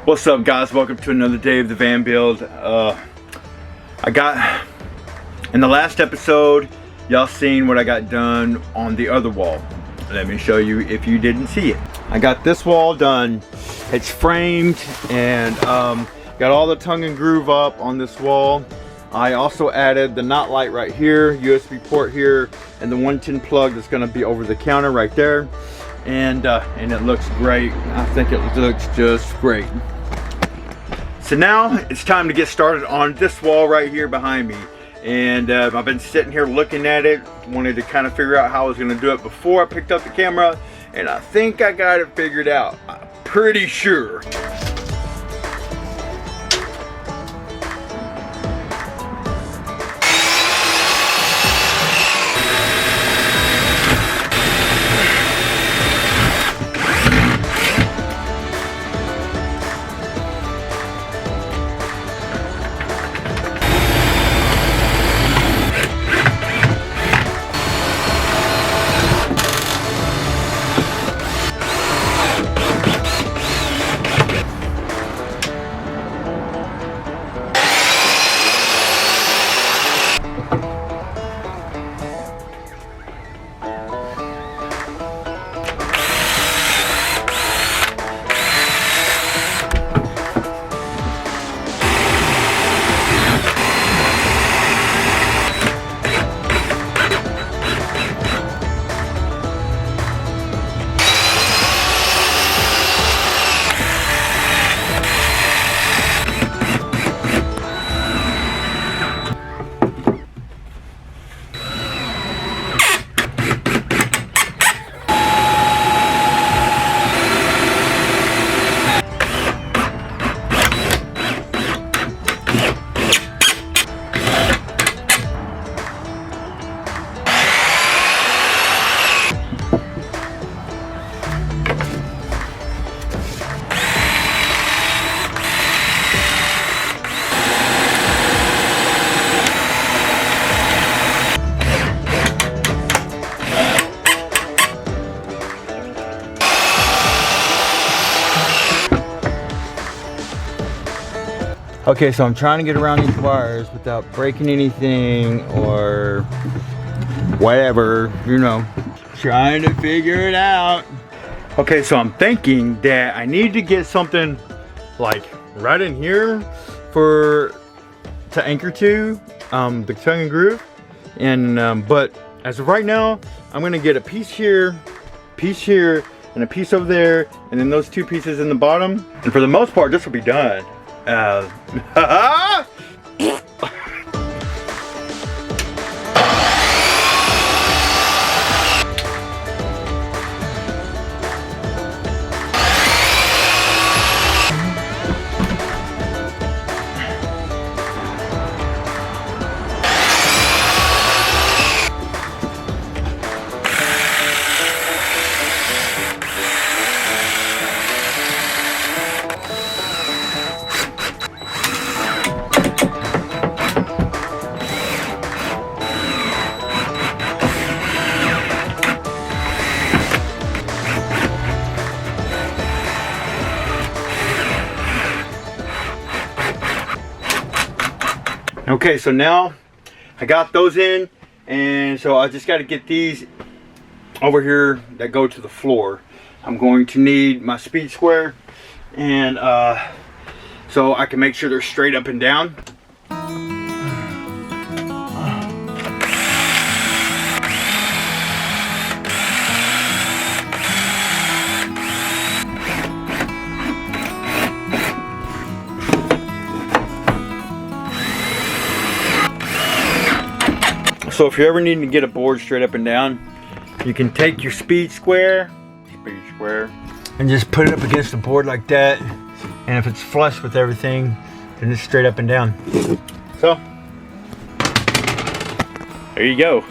What's up, guys? Welcome to another day of the van build. I got in the last episode, y'all seen what I got done on the other wall. Let me show you if you didn't see it. I got this wall done. It's framed and got all the tongue and groove up on this wall. I also added the knot light right here, USB port here, and the 110 plug that's going to be over the counter right there. And it looks great. I think it looks just great. So now it's time to get started on this wall right here behind me. And I've been sitting here looking at it, wanted to kind of figure out how I was going to do it before I picked up the camera, and I think I got it figured out. I'm pretty sure. Okay, so I'm trying to get around these wires without breaking anything or whatever, you know, trying to figure it out. Okay, so I'm thinking that I need to get something like right in here to anchor to the tongue and groove. And but as of right now, I'm gonna get a piece here, and a piece over there, and then those two pieces in the bottom. And for the most part, this will be done. Okay, so now I got those in, and so I just got to get these over here that go to the floor. I'm going to need my speed square, and so I can make sure they're straight up and down. So if you're ever needing to get a board straight up and down, you can take your speed square, and just put it up against the board like that. And if it's flush with everything, then it's straight up and down. So, there you go.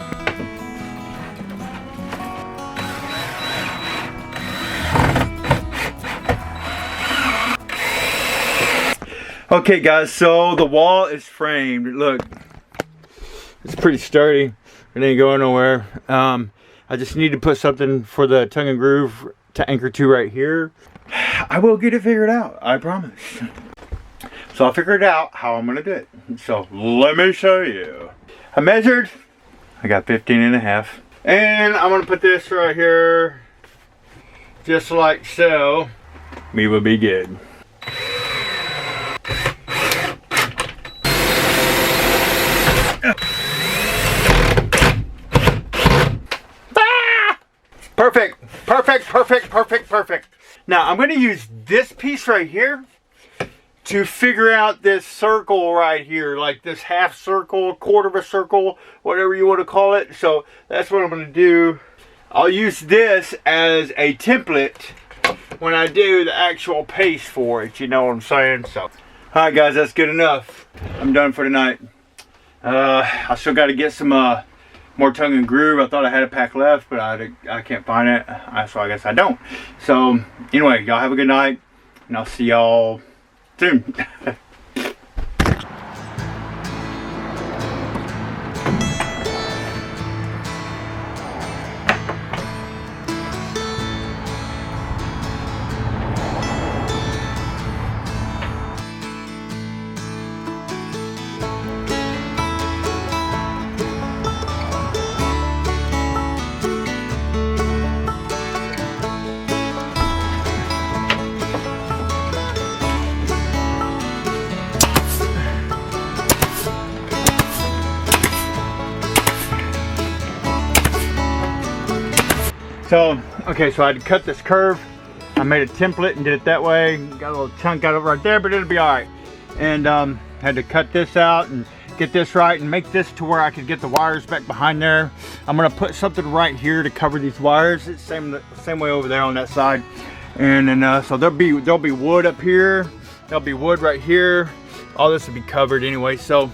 Okay guys, so the wall is framed. Look. It's pretty sturdy. It ain't going nowhere. I just need to put something for the tongue and groove to anchor to right here. I will get it figured out, I promise. So I figured out how I'm gonna do it. So let me show you. I measured, I got 15.5. And I'm gonna put this right here, just like so. We will be good. Perfect, perfect, perfect, perfect, perfect. Now I'm gonna use this piece right here to figure out this circle right here, like this half circle, quarter of a circle, whatever you want to call it. So that's what I'm gonna do. I'll use this as a template when I do the actual paste for it, you know what I'm saying? So, alright guys, that's good enough. I'm done for tonight. I still gotta get some more tongue and groove. I thought I had a pack left, but I can't find it, so I guess I don't. So anyway, y'all have a good night, and I'll see y'all soon. So, okay, so I had to cut this curve. I made a template and did it that way. Got a little chunk out of it right there, but it'll be all right. And had to cut this out and get this right and make this to where I could get the wires back behind there. I'm gonna put something right here to cover these wires. It's same way over there on that side. And then so there'll be wood up here. There'll be wood right here. All this will be covered anyway, so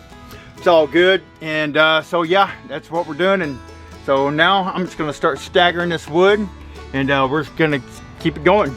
it's all good. And so yeah, that's what we're doing. And so now I'm just gonna start staggering this wood, and we're just gonna keep it going.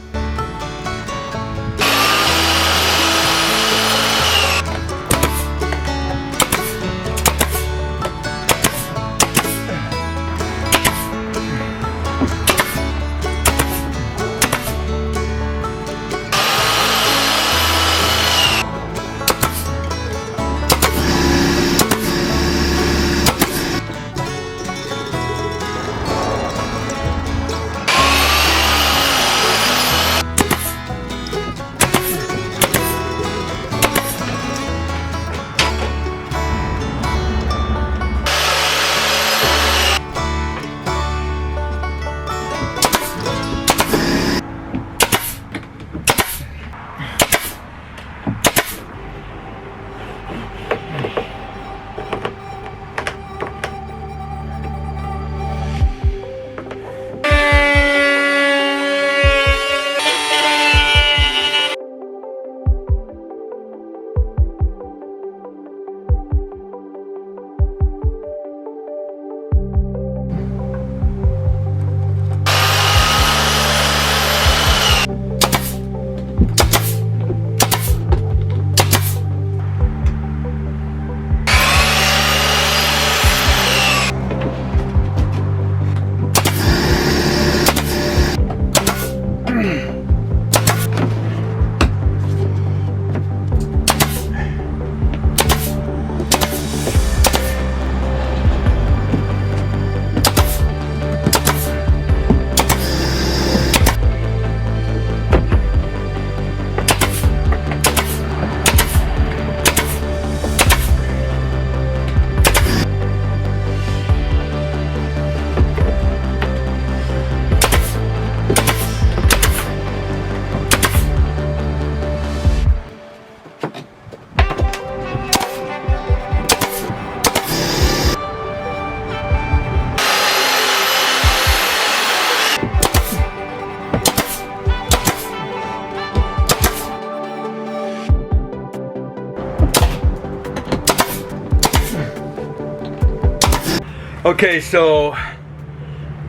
Okay, so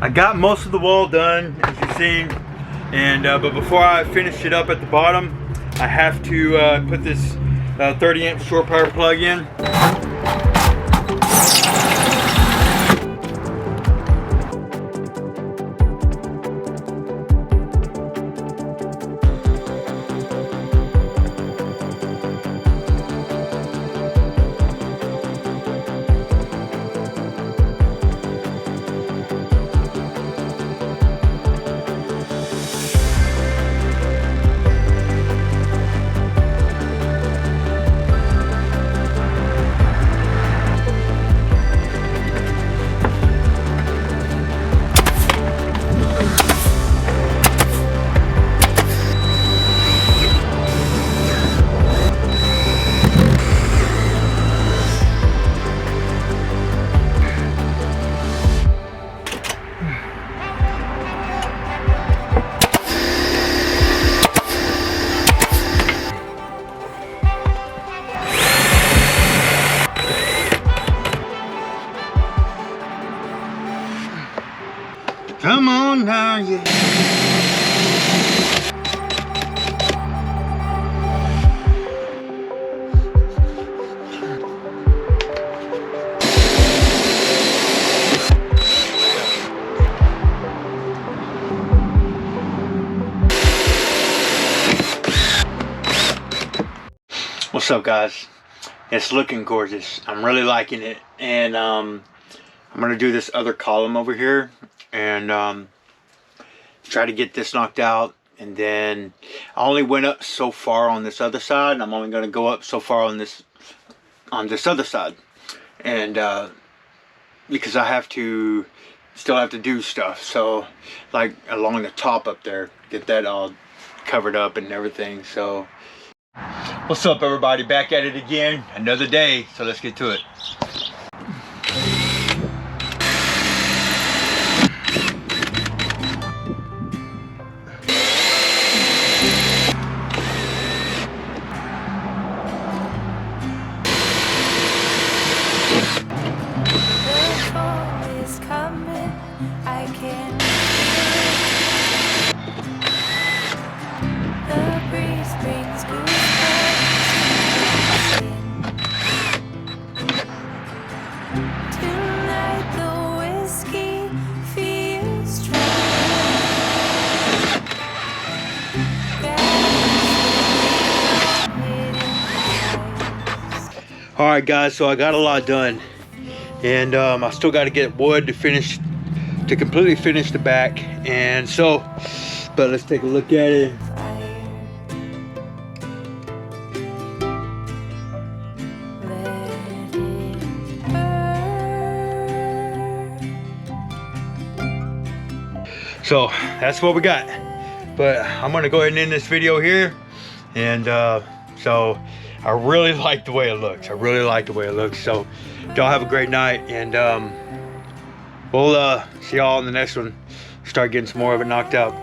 I got most of the wall done, as you've seen, and but before I finish it up at the bottom, I have to put this 30-amp shore power plug in. on now, yeah. What's up, guys? It's looking gorgeous. I'm really liking it, and I'm gonna do this other column over here and try to get this knocked out. And then I only went up so far on this other side, and I'm only gonna go up so far on this other side, and because I still have to do stuff. So like along the top up there, get that all covered up and everything. So what's up, everybody? Back at it again, another day, so let's get to it. Alright guys, so I got a lot done, and I still got to get wood to completely finish the back, and so, but let's take a look at it. So that's what we got, but I'm gonna go ahead and end this video here, and so I really like the way it looks. I really like the way it looks. So y'all have a great night, and we'll see y'all in the next one. Start getting some more of it knocked out.